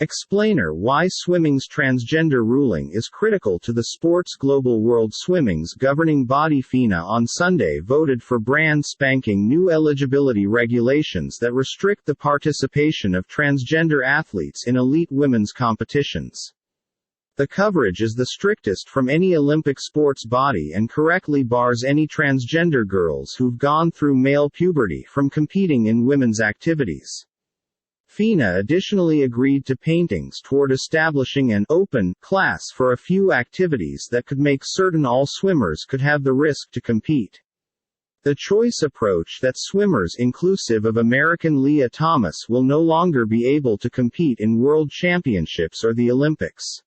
Explainer: why swimming's transgender ruling is critical to the sport's global. World Swimming's governing body FINA on Sunday voted for brand spanking new eligibility regulations that restrict the participation of transgender athletes in elite women's competitions. The coverage is the strictest from any Olympic sports body and correctly bars any transgender girls who've gone through male puberty from competing in women's activities. FINA additionally agreed to paintings toward establishing an open class for a few activities that could make certain all swimmers could have the risk to compete. The choice approach that swimmers inclusive of American Leah Thomas will no longer be able to compete in World Championships or the Olympics.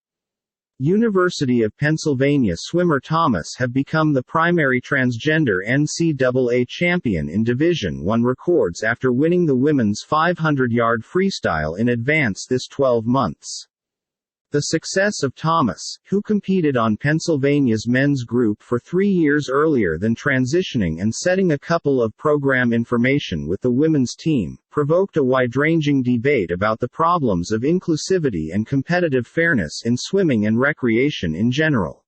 University of Pennsylvania swimmer Thomas have become the primary transgender NCAA champion in Division I records after winning the women's 500-yard freestyle in advance this 12 months. The success of Thomas, who competed on Pennsylvania's men's group for 3 years earlier than transitioning and setting a couple of program information with the women's team, provoked a wide-ranging debate about the problems of inclusivity and competitive fairness in swimming and recreation in general.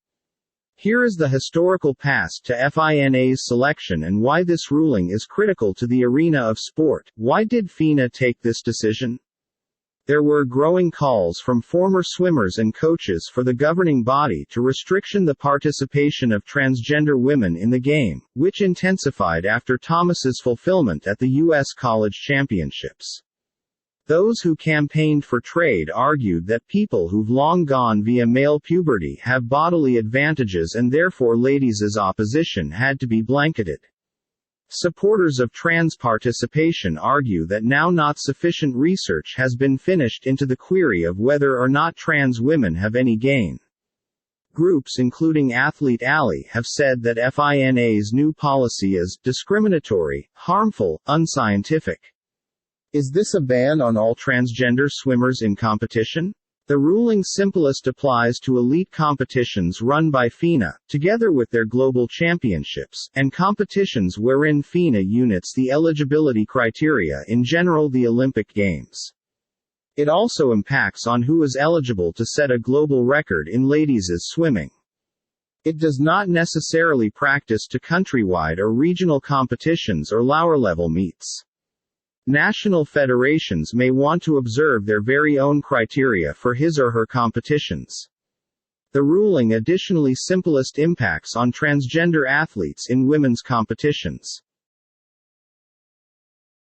Here is the historical past to FINA's selection and why this ruling is critical to the arena of sport. Why did FINA take this decision? There were growing calls from former swimmers and coaches for the governing body to restriction the participation of transgender women in the game, which intensified after Thomas's fulfillment at the U.S. College Championships. Those who campaigned for trade argued that people who've long gone via male puberty have bodily advantages and therefore ladies' opposition had to be blanketed. Supporters of trans participation argue that now not sufficient research has been finished into the query of whether or not trans women have any gain. Groups including Athlete Alley have said that FINA's new policy is discriminatory, harmful, unscientific. Is this a ban on all transgender swimmers in competition? The ruling simplest applies to elite competitions run by FINA, together with their global championships, and competitions wherein FINA units the eligibility criteria in general the Olympic Games. It also impacts on who is eligible to set a global record in ladies' swimming. It does not necessarily practice to countrywide or regional competitions or lower-level meets. National federations may want to observe their very own criteria for his or her competitions. The ruling additionally simplest impacts on transgender athletes in women's competitions.